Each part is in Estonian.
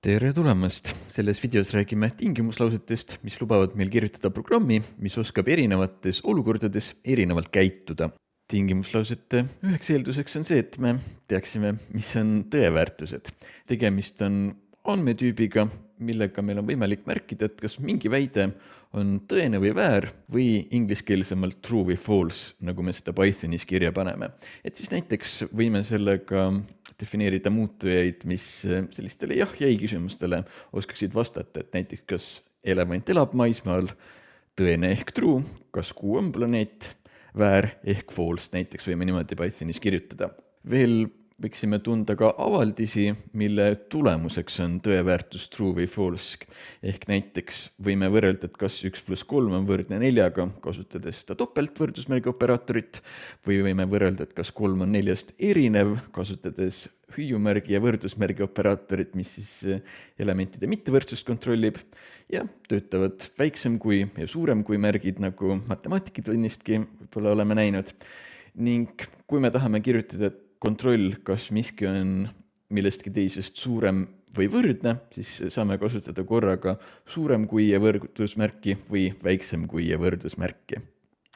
Tere tulemast! Selles videos räägime tingimuslausetest, mis lubavad meil kirjutada programmi, mis oskab erinevates olukordades erinevalt käituda. Tingimuslausete üheks eelduseks on see, et me teaksime, mis on tõeväärtused. Tegemist on andmetüübiga, millega meil on võimalik märkida, et kas mingi väide on tõene või väär või ingliskeelsemalt true või false, nagu me seda Pythonis kirja paneme. Et siis näiteks võime sellega defineerida muutujaid, mis sellistele jah-jäi küsimustele oskaksid vastata, et näiteks kas elevant elab maismaal, tõene ehk true, kas kuu on planeet, väär ehk false, näiteks võime niimoodi Pythonis kirjutada. Veel võiksime tunda ka avaldisi, mille tulemuseks on tõeväärtus true või false. Ehk näiteks võime võrrelda, et kas 1 + 3 on võrdne 4-ga, kasutades seda topeltvõrdusmärgi operaatorit, või võime võrrelda, et kas 3 on 4-st erinev, kasutades hüüumärgi ja võrdusmärgi operaatorit, mis siis elementide mittevõrdsust kontrollib, ja töötavad väiksem kui ja suurem kui märgid, nagu matemaatikatunnistki võib-olla oleme näinud. Ning kui me tahame kirjutada kontroll, kas miski on millestki teisest suurem või võrdne, siis saame kasutada korraga suurem kui ja võrdusmärki või väiksem kui ja võrdusmärki.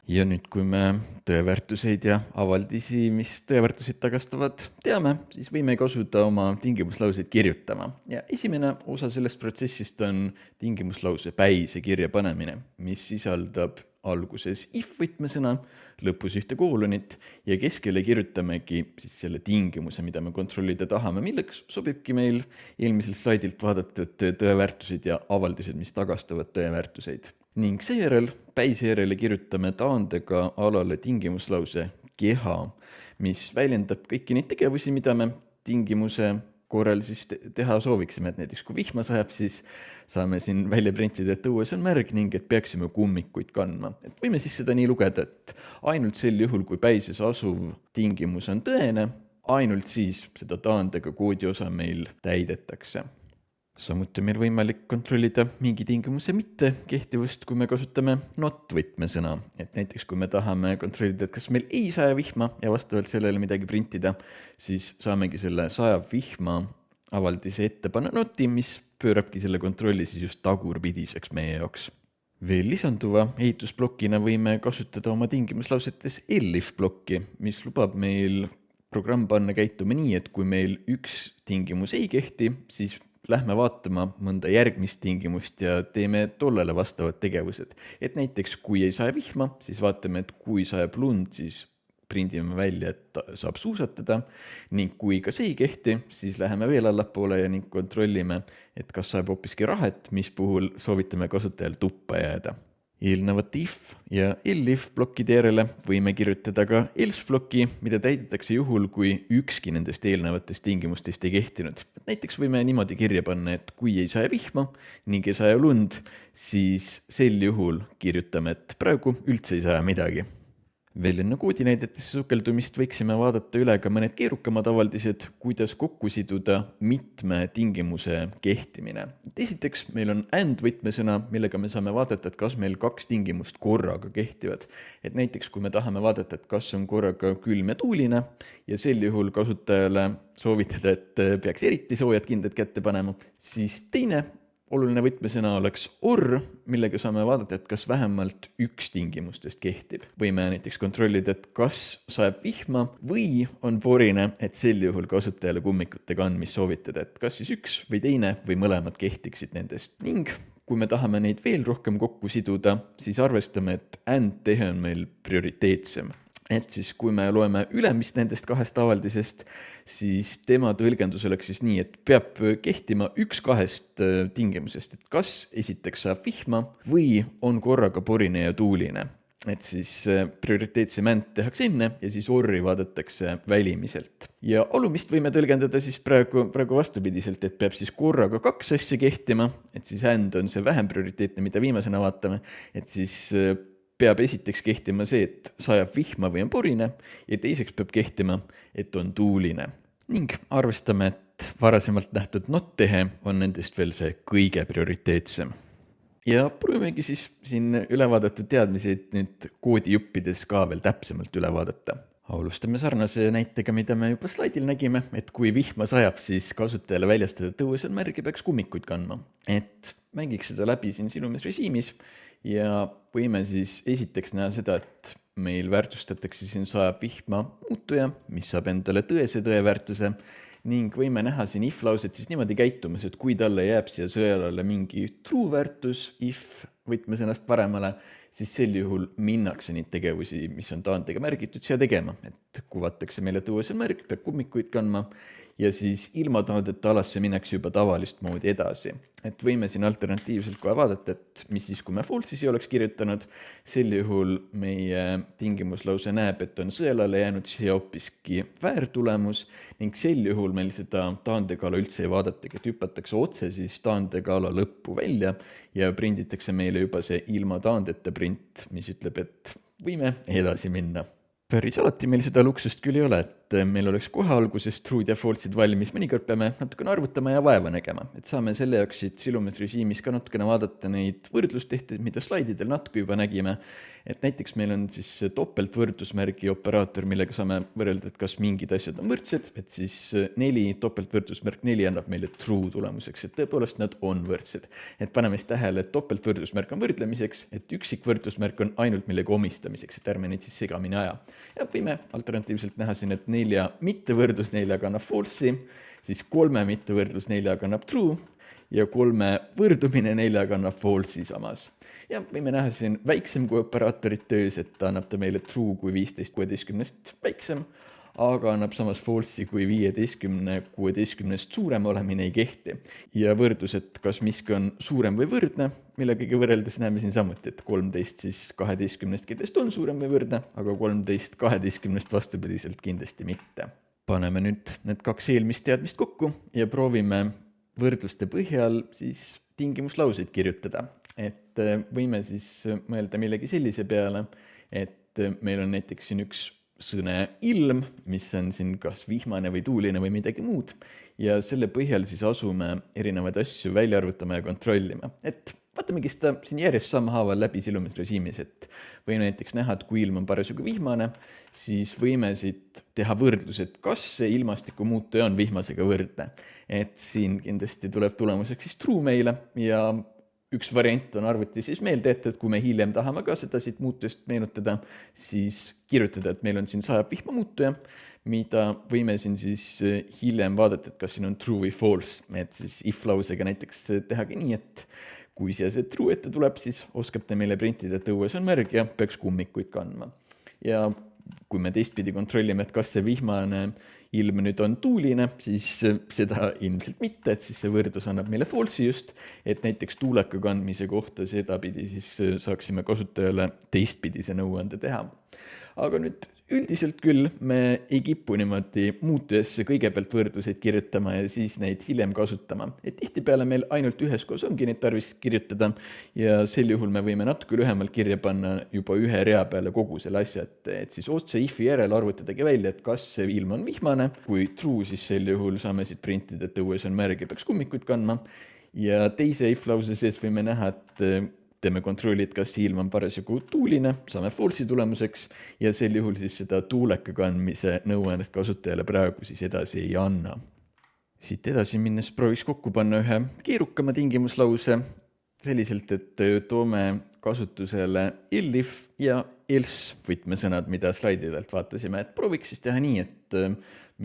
Ja nüüd, kui me tõeväärtuseid ja avaldisi, mis tõeväärtuseid tagastavad, teame, siis võime kasutada oma tingimuslauseid kirjutama. Ja esimene osa sellest protsessist on tingimuslause päise kirja panemine, mis sisaldab alguses if võtmesõna, lõpus ühte koolonit ja keskele kirjutamegi siis selle tingimuse, mida me kontrollida tahame, milleks sobibki meil eelmisel slaidilt vaadatud tõeväärtused ja avaldised, mis tagastavad tõeväärtuseid. Ning seejärel päise järele kirjutame taandega alale tingimuslause keha, mis väljendab kõiki neid tegevusi, mida me tingimuse korral siis teha sooviksime, et näiteks kui vihma sajab, siis saame siin välja printida, et õues on märg ning et peaksime kummikuid kandma. Et võime siis seda nii lugeda, et ainult sel juhul, kui päises asuv tingimus on tõene, ainult siis seda taandega koodi osa meil täidetakse. Samuti on meil võimalik kontrollida mingi tingimuse mitte kehtivust, kui me kasutame not võtmesõna. Et näiteks kui me tahame kontrollida, et kas meil ei saja vihma ja vastavalt sellele midagi printida, siis saamegi selle sajav vihma avaldise ette panna noti, mis pöörabki selle kontrolli siis just tagurpidiseks meie jaoks. Veel lisanduva ehitusblokina võime kasutada oma tingimuslausetes elif blokki, mis lubab meil programm panna käituma nii, et kui meil üks tingimus ei kehti, siis lähme vaatama mõnda järgmist tingimust ja teeme tollele vastavad tegevused. Et näiteks kui ei saja vihma, siis vaatame, et kui sajab lund, siis prindime välja, et saab suusatada, ning kui ka see ei kehti, siis läheme veel allapoole ja ning kontrollime, et kas saab hoopiski rahet, mis puhul soovitame kasutajal tuppa jääda. Eelnevat if ja elif blokkide järele võime kirjutada ka else blokki, mida täidetakse juhul, kui ükski nendest eelnevatest tingimustest ei kehtinud. Näiteks võime niimoodi kirja panna, et kui ei saja vihma ning ei saja lund, siis sel juhul kirjutame, et praegu üldse ei saja midagi. Veel enne koodinäidetesse sukeldumist võiksime vaadata üle ka mõned keerukamad avaldised, kuidas kokku siduda mitme tingimuse kehtimine. Esiteks meil on and võtmesõna, millega me saame vaadata, et kas meil kaks tingimust korraga kehtivad. Et näiteks kui me tahame vaadata, et kas on korraga külm ja tuuline ja sel juhul kasutajale soovitada, et peaks eriti soojad kindad kätte panema, siis teine oluline võtmesõna oleks or, millega saame vaadata, et kas vähemalt üks tingimustest kehtib. Võime näiteks kontrollida, et kas sajab vihma või on porine, et sel juhul kasutajale kummikute kandmist soovitada, et kas siis üks või teine või mõlemad kehtiksid nendest. Ning kui me tahame neid veel rohkem kokku siduda, siis arvestame, et and tehe on meil prioriteetsem. Et siis kui me loeme ülemist nendest kahest avaldisest, siis tema tõlgendus oleks siis nii, et peab kehtima üks kahest tingimusest, et kas esiteks saab vihma või on korraga porine ja tuuline. Et siis prioriteetsem and tehakse enne ja siis orri vaadatakse välimiselt. Ja alumist võime tõlgendada siis praegu vastupidiselt, et peab siis korraga kaks asja kehtima, et siis and on see vähem prioriteetne, mida viimasena vaatame, et siis peab esiteks kehtima see, et sajab vihma või on porine ja teiseks peab kehtima, et on tuuline. Ning arvestame, et varasemalt nähtud not-tehe on nendest veel see kõige prioriteetsem. Ja proovimegi siis siin üle vaadatud teadmiseid nüüd koodijuppides ka veel täpsemalt üle vaadata. Alustame sarnase näitega, mida me juba slaidil nägime, et kui vihma sajab, siis kasutajale väljastada tõusen märgi peaks kummikuid kandma. Et mängiks seda läbi siin silumisrežiimis ja võime siis esiteks näha seda, et meil väärtustatakse siin sajab vihma muutuja, mis saab endale tõese tõeväärtuse ning võime näha siin if lauset siis niimoodi käitumas, et kui talle jääb siia sõelale mingi true väärtus, if võtmesõnast paremale, siis sel juhul minnakse neid tegevusi, mis on taandega märgitud, siia tegema. Et kuvatakse meile tõusen märg, peab kummikuid kandma ja siis ilma taandeta alasse minnakse juba tavalist moodi edasi. Et võime siin alternatiivselt kohe vaadata, et mis siis, kui me false'i siia oleks kirjutanud, sel juhul meie tingimuslause näeb, et on sõelale jäänud siia hoopiski väärtulemus ning sel juhul meil seda taandekaala üldse ei vaadatagi, et hüpatakse otse siis taandekaala lõppu välja ja prinditakse meile juba see ilma taandeta print, mis ütleb, et võime edasi minna. Päris alati meil seda luksust küll ei ole, et meil oleks kohe alguses true'd ja false'id valmis, mõnikord peame natukene arvutama ja vaeva nägema, et saame selle jaoks siit silumisrežiimis ka natukene vaadata neid võrdlustehteid, mida slaididel natuke juba nägime, et näiteks meil on siis topeltvõrdusmärgi operaator, millega saame võrrelda, et kas mingid asjad on võrdsed, et siis 4 topeltvõrdusmärk 4 annab meile true tulemuseks, et tõepoolest nad on võrdsed. Et paneme siis tähele, et topeltvõrdusmärk on võrdlemiseks, et üksikvõrdusmärk on ainult millegi omistamiseks, et ärme neid siis segamini aja. Ja võime alternatiivselt näha siin, et 4 mittevõrdlus 4 kannab false'i, siis 3 mittevõrdlus 4 kannab true ja 3 võrdumine 4 kannab false'i samas. Ja võime näha siin väiksem kui operaatorit töös, et ta annab ta meile true kui 15 16 väiksem, aga annab samas false'i kui 15 16 suurem olemine ei kehti. Ja võrdlus, et kas miski on suurem või võrdne, millegagi võrreldes näeme siin samuti, et 13 siis 12 kindlasti on suurem või võrdne, aga 13 12 vastupidiselt kindlasti mitte. Paneme nüüd need 2 eelmist teadmist kokku ja proovime võrdluste põhjal siis tingimuslauseid kirjutada. Et võime siis mõelda millegi sellise peale, et meil on näiteks siin üks sõne ilm, mis on siin kas vihmane või tuuline või midagi muud ja selle põhjal siis asume erinevaid asju välja arvutama ja kontrollima. Et vaatamegi seda siin järjest sammhaaval läbi silumisrežiimis, et võime näiteks näha, et kui ilm on parasjagu vihmane, siis võime siit teha võrdlus, et kas see ilmastiku muutuja on vihmasega võrdne. Et siin kindlasti tuleb tulemuseks siis true meile ja üks variant on arvuti siis meelde ette, et kui me hiljem tahame ka seda siit muutujast meenutada, siis kirjutada, et meil on siin sajab vihma muutuja, mida võime siin siis hiljem vaadata, et kas siin on true või false, et siis if lausega näiteks tehagi nii, et kui siia see true ette tuleb, siis oskab ta meile printida, et õues on märg ja peaks kummikuid kandma. Ja kui me teistpidi kontrollime, et kas see vihmane ilm nüüd on tuuline, siis seda ilmselt mitte, et siis see võrdlus annab meile false'i just, et näiteks tuuleka kandmise kohta sedapidi siis saaksime kasutajale teistpidise nõuande teha. Aga nüüd üldiselt küll me ei kipu niimoodi muutujasse kõigepealt võrdluseid kirjutama ja siis neid hiljem kasutama. Et tihtipeale meil ainult üheskoos ongi neid tarvis kirjutada ja sel juhul me võime natuke lühemalt kirja panna juba ühe rea peale kogu selle asja, et siis otse if'i järel arvutadagi välja, et kas see ilm on vihmane. Kui true, siis sel juhul saame siit printida, et õues on märg ja peaks kummikuid kandma. Ja teise if lause sees võime näha, et teeme kontrolli, et kas ilm on parasjagu tuuline, saame false'i tulemuseks ja sel juhul siis seda tuuleka kandmise nõuannet kasutajale praegu siis edasi ei anna. Siit edasi minnes prooviks kokku panna ühe keerukama tingimuslause selliselt, et toome kasutusele elif ja else võtmesõnad, mida slaididelt vaatasime, et prooviks siis teha nii, et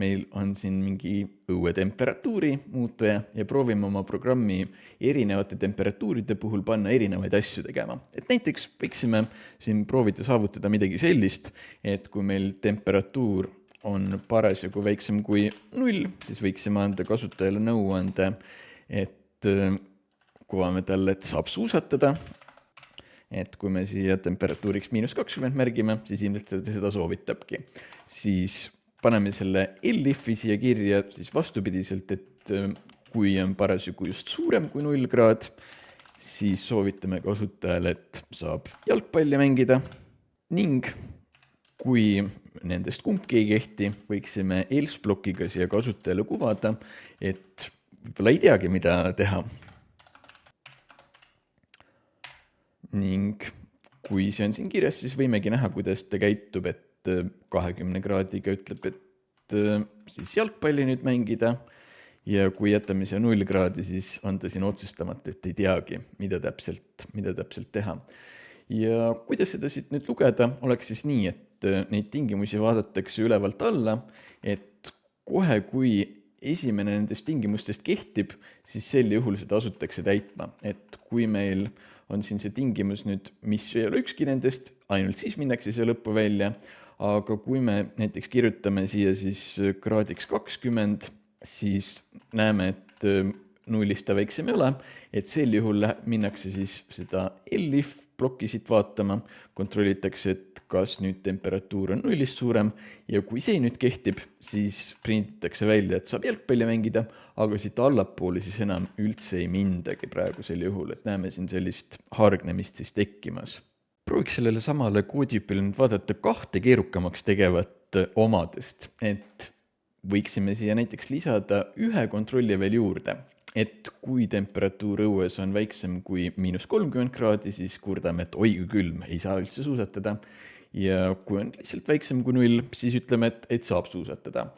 meil on siin mingi õuetemperatuuri muutuja ja proovime oma programmi erinevate temperatuuride puhul panna erinevaid asju tegema. Et näiteks võiksime siin proovida saavutada midagi sellist, et kui meil temperatuur on parasjagu väiksem kui 0, siis võiksime anda kasutajale nõuande, et kuvame talle, et saab suusatada. Et kui me siia temperatuuriks -20 märgime, siis ilmselt seda soovitabki. Siis paneme selle elif'i siia kirja siis vastupidiselt, et kui on parasjagu just suurem kui 0 kraad, siis soovitame kasutajale, et saab jalgpalli mängida ning kui nendest kumbki ei kehti, võiksime else blokiga siia kasutajale kuvada, et võib-olla ei teagi, mida teha. Ning kui see on siin kirjas, siis võimegi näha, kuidas ta käitub, et et 20 kraadiga ütleb, et siis jalgpalli nüüd mängida, ja kui jätame siia 0 kraadi, siis on ta siin otsustamata, et ei teagi, mida täpselt teha. Ja kuidas seda siit nüüd lugeda, oleks siis nii, et neid tingimusi vaadatakse ülevalt alla, et kohe, kui esimene nendest tingimustest kehtib, siis sel juhul seda asutakse täitma. Et kui meil on siin see tingimus nüüd, mis ei ole ükski nendest, ainult siis minnakse see lõppu välja, aga kui me näiteks kirjutame siia siis kraadiks 20, siis näeme, et 0-st ta väiksem ei ole, et sel juhul minnakse siis seda elif plokki siit vaatama, kontrollitakse, et kas nüüd temperatuur on 0-st suurem, ja kui see nüüd kehtib, siis printitakse välja, et saab jalgpalli mängida, aga siit allapoole siis enam üldse ei mindagi praegusel juhul, et näeme siin sellist hargnemist siis tekkimas. Prooviks sellele samale kooditüüpile nüüd vaadata 2 keerukamaks tegevat omadest, et võiksime siia näiteks lisada 1 kontrolli veel juurde, et kui temperatuur õues on väiksem kui -30 kraadi, siis kurdame, et oi kui külm, ei saa üldse suusatada. Ja kui on lihtsalt väiksem kui 0, siis ütleme, et saab suusatada.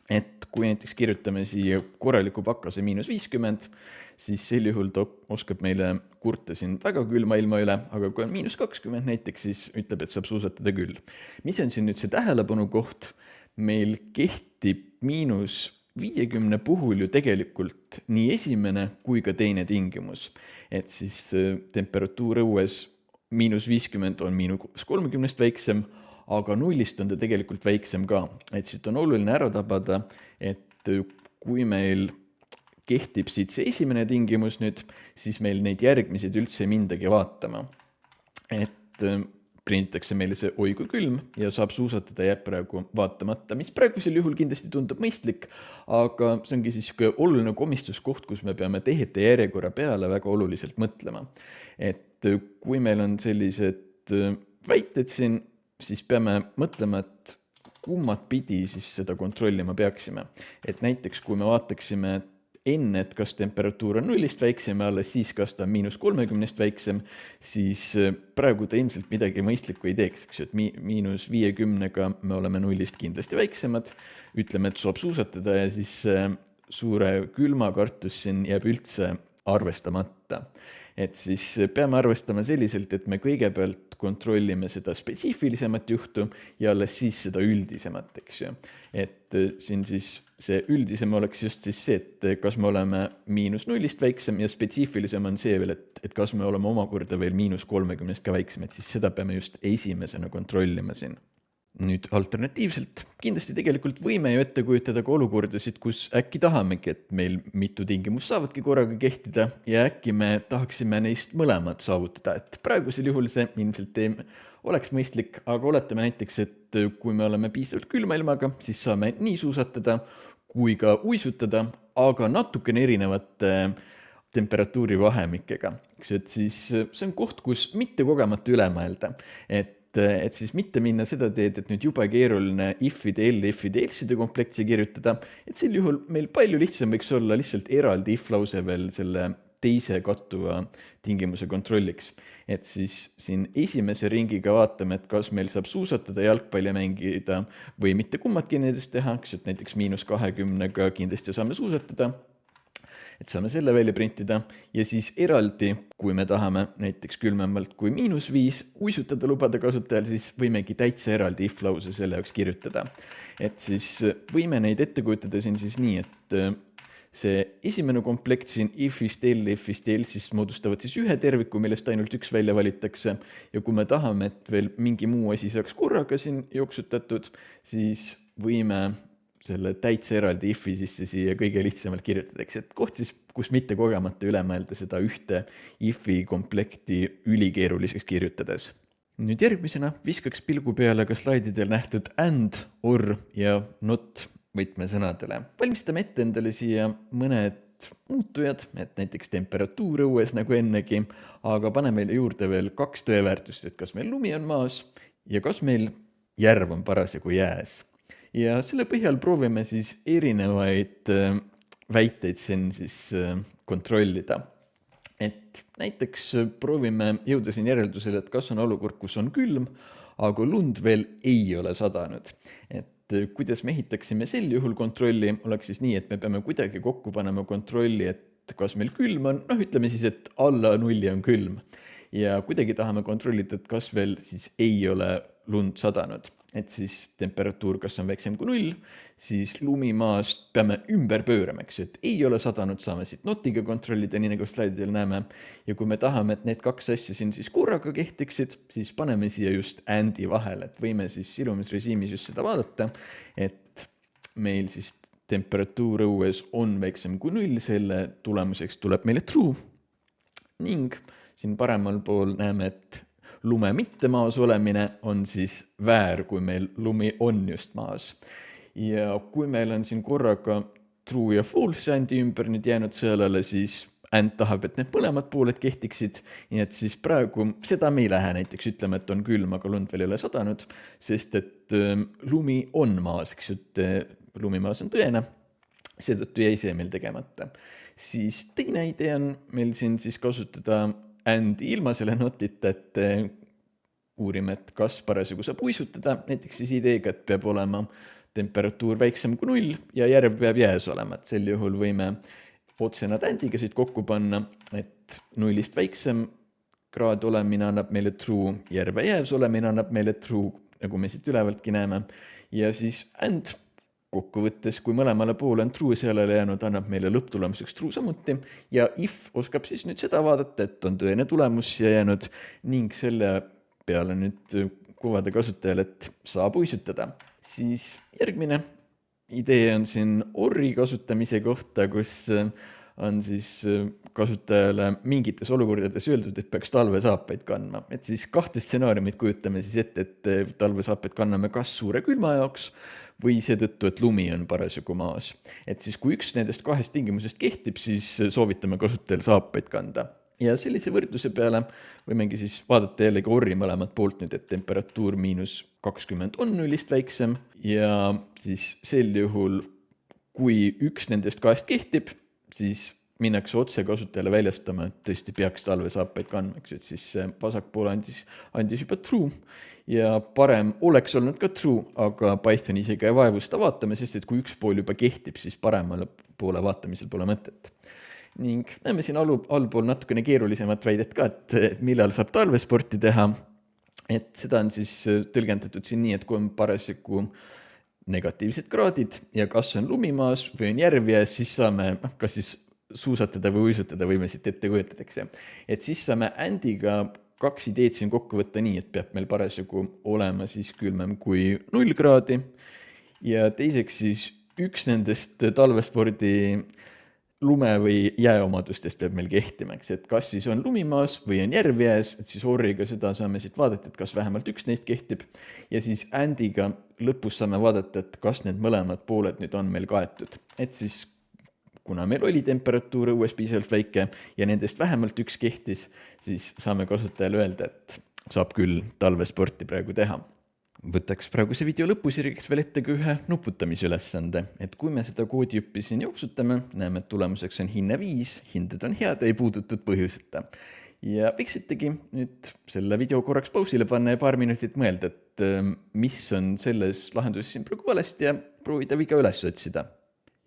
Et kui näiteks kirjutame siia korraliku pakkase -50, siis sel juhul ta oskab meile kurta siin väga külma ilma üle, aga kui on -20 näiteks, siis ütleb, et saab suusatada küll. Mis on siin nüüd see tähelepanu koht? Meil kehtib -50 puhul ju tegelikult nii esimene kui ka teine tingimus. Et siis temperatuur õues -50 on -30 väiksem, aga 0-st on ta tegelikult väiksem ka. Et siit on oluline ära tabada, et kui meil kehtib siit see esimene tingimus nüüd, siis meil neid järgmised üldse ei mindagi vaatama. Et printitakse meile see oi kui külm ja saab suusatada jääb praegu vaatamata, mis praegusel juhul kindlasti tundub mõistlik, aga see ongi siis oluline komistuskoht, kus me peame tehete järjekorra peale väga oluliselt mõtlema. Et kui meil on sellised väited siin, siis peame mõtlema, et kummat pidi siis seda kontrollima peaksime. Et näiteks kui me vaataksime enne, et kas temperatuur on 0-st väiksem ja alles siis, kas ta on -30 väiksem, siis praegu ta ilmselt midagi mõistlikku ei teeks, eks ju, et -50-ga me oleme 0-st kindlasti väiksemad, ütleme, et saab suusatada ja siis suure külmakartus siin jääb üldse arvestamata. Et siis peame arvestama selliselt, et me kõigepealt kontrollime seda spetsiifilisemat juhtu ja alles siis seda üldisemat, eks ju. Et siin siis see üldisem oleks just siis see, et kas me oleme -0-st väiksem ja spetsiifilisem on see veel, et kas me oleme omakorda veel -30 ka väiksem, et siis seda peame just esimesena kontrollima siin. Nüüd alternatiivselt, kindlasti tegelikult võime ju ette kujutada ka olukordasid, kus äkki tahamegi, et meil mitu tingimust saavadki korraga kehtida ja äkki me tahaksime neist mõlemad saavutada, et praegusel juhul see ilmselt oleks mõistlik, aga oletame näiteks, et kui me oleme piisavalt külma ilmaga, siis saame nii suusatada kui ka uisutada, aga natukene erinevate temperatuuri vahemikega. Et siis see on koht, kus mitte kogemata üle mõelda, et siis mitte minna seda teed, et nüüd jube keeruline if-ide, elifide, elside kompleksi kirjutada, et sel juhul meil palju lihtsam võiks olla lihtsalt eraldi if-lause veel selle teise kattuva tingimuse kontrolliks. Et siis siin esimese ringiga vaatame, et kas meil saab suusatada, jalgpalli mängida või mitte kummatki nendest teha, et näiteks -20-ga kindlasti saame suusatada, et saame selle välja printida ja siis eraldi, kui me tahame näiteks külmemalt kui -5 uisutada lubada kasutajal, siis võimegi täitsa eraldi if-lause selle jaoks kirjutada. Et siis võime neid ette kujutada siin siis nii, et see esimene komplekt siin if-ist, elifist ja elsist moodustavad siis ühe terviku, millest ainult üks välja valitakse ja kui me tahame, et veel mingi muu asi saaks korraga siin jooksutatud, siis võime selle täitsa eraldi if-i sisse siia kõige lihtsamalt kirjutada, eks, et koht siis, kus mitte kogemata üle mõelda seda ühte if-i komplekti ülikeeruliseks kirjutades. Nüüd järgmisena viskaks pilgu peale ka slaididel nähtud and, or ja not võtmesõnadele. Valmistame ette endale siia mõned muutujad, et näiteks temperatuur õues nagu ennegi, aga paneme juurde veel 2 tõeväärtust, et kas meil lumi on maas ja kas meil järv on parasjagu jääs. Ja selle põhjal proovime siis erinevaid väiteid siin siis kontrollida. Et näiteks proovime jõuda siin järeldusele, et kas on olukord, kus on külm, aga lund veel ei ole sadanud. Et kuidas me ehitaksime sel juhul kontrolli, oleks siis nii, et me peame kuidagi kokku panema kontrolli, et kas meil külm on, ütleme siis, et alla 0 on külm. Ja kuidagi tahame kontrollida, et kas veel siis ei ole lund sadanud. Et siis temperatuur, kas on väiksem kui 0, siis lumimaast peame ümber pöörama, eks ju, et ei ole sadanud, saame siit notiga kontrollida, nii nagu slaididel näeme. Ja kui me tahame, et need kaks asja siin siis korraga kehtiksid, siis paneme siia just AND-i vahele, et võime siis silumisrežiimis just seda vaadata, et meil siis temperatuur õues on väiksem kui 0, selle tulemuseks tuleb meile true. Ning siin paremal pool näeme, et lume mitte maas olemine on siis väär, kui meil lumi on just maas. Ja kui meil on siin korraga true ja false AND-i ümber nüüd jäänud sõelale, siis AND tahab, et need mõlemad pooled kehtiksid. Nii et siis praegu seda me ei lähe näiteks ütlema, et on külm, aga lund veel ei ole sadanud, sest et lumi on maas, eks ju, et lumimaas on tõene. Seetõttu jäi see meil tegemata. Siis teine idee on meil siin siis kasutada AND ilma selle notita, et uurime, et kas parasjagu saab uisutada, näiteks siis ideega, et peab olema temperatuur väiksem kui 0 ja järv peab jääs olema, et sel juhul võime otse nad AND-iga siit kokku panna, et 0-st väiksem kraad olemine annab meile true, järve jääs olemine annab meile true, nagu me siit ülevaltki näeme, ja siis AND kokkuvõttes, kui mõlemale poole on true sellele jäänud, annab meile lõpptulemuseks true samuti ja if oskab siis nüüd seda vaadata, et on tõene tulemus siia jäänud ning selle peale nüüd kuvada kasutajale, et saab uisutada. Siis järgmine idee on siin or'i kasutamise kohta, kus on siis kasutajale mingites olukordades öeldud, et peaks talvesaapaid kandma. Et siis 2 stsenaariumit kujutame siis ette, et talvesaapaid kanname kas suure külma jaoks või seetõttu, et lumi on parasjagu maas. Et siis kui üks nendest 2 tingimusest kehtib, siis soovitame kasutajal saapaid kanda. Ja sellise võrdluse peale võimegi siis vaadata jällegi or'i mõlemat poolt nüüd, et temperatuur -20 on 0-st väiksem ja siis sel juhul, kui üks nendest 2 kehtib, siis minnakse otse kasutajale väljastama, et tõesti peaks talvesaapaid kandma, eks, et siis vasak pool andis juba true ja parem oleks olnud ka true, aga Python isegi ei vaevu seda vaatama, sest et kui üks pool juba kehtib, siis paremale poole vaatamisel pole mõtet. Ning näeme siin allpool natukene keerulisemat väidet ka, et millal saab talvesporti teha, et seda on siis tõlgendatud siin nii, et kui on parasjagu negatiivsed kraadid ja kas on lumimaas või on järv jääs, siis saame kas siis suusatada või uisutada, võime siit ette kujutada, eks. Et siis saame AND-iga 2 ideed siin kokku võtta nii, et peab meil parasjagu olema siis külmem kui 0 kraadi ja teiseks siis üks nendest talvespordi lume või jääomadustest peab meil kehtima, eks, et kas siis on lumimaas või on järv jääs, et siis or'iga seda saame siit vaadata, et kas vähemalt üks neist kehtib ja siis AND-iga lõpus saame vaadata, et kas need mõlemad pooled nüüd on meil kaetud, et siis kuna meil oli temperatuur õues piisavalt väike ja nendest vähemalt üks kehtis, siis saame kasutajale öelda, et saab küll talvesporti praegu teha. Võtaks praeguse video lõpusirgiks veel ette ka ühe nuputamisülesande, et kui me seda koodijuppi siin jooksutame, näeme, et tulemuseks on hinne 5, hinded on head, ei puudutud põhjuseta. Ja võiksitegi nüüd selle video korraks pausile panna ja paar minutit mõelda, et mis on selles lahenduses siin praegu valesti ja proovida viga üles otsida.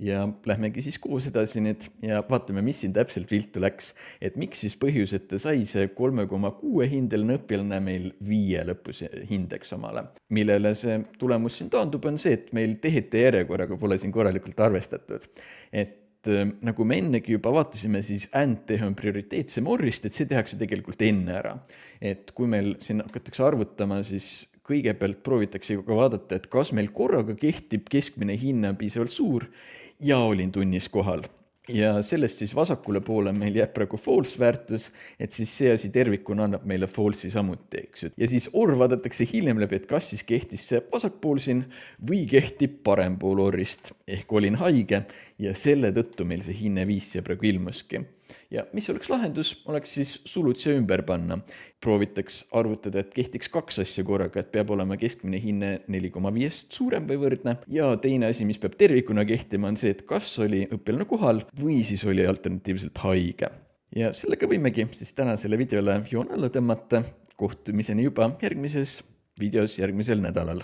Ja lähmegi siis koos edasi nüüd ja vaatame, mis siin täpselt viltu läks, et miks siis põhjuseta sai see 3,6 hindeline õpilane meil 5 lõpus hindeks omale. Millele see tulemus siin taandub on see, et meil tehete järjekorraga pole siin korralikult arvestatud. Et nagu me ennegi juba vaatasime, siis AND-tehe on prioriteetsem orrist, et see tehakse tegelikult enne ära. Et kui meil siin hakatakse arvutama, siis kõigepealt proovitakse ka vaadata, et kas meil korraga kehtib keskmine hinne piisavalt suur ja olin tunnis kohal. Ja sellest siis vasakule poole meil jääb praegu false väärtus, et siis see asi tervikuna annab meile false'i samuti, eks ju. Ja siis orr vaadatakse hiljem läbi, et kas siis kehtis see vasakpool siin või kehtib parempool orrist, ehk olin haige ja selle tõttu meil see hinne 5 siia praegu ilmuski. Ja mis oleks lahendus, oleks siis sulud siia ümber panna. Proovitaks arvutada, et kehtiks 2 asja korraga, et peab olema keskmine hinne 4,5 suurem või võrdne. Ja teine asi, mis peab tervikuna kehtima, on see, et kas oli õpilane kohal või siis oli alternatiivselt haige. Ja sellega võimegi siis tänasele videole joon alla tõmmata. Kohtumiseni juba järgmises videos järgmisel nädalal.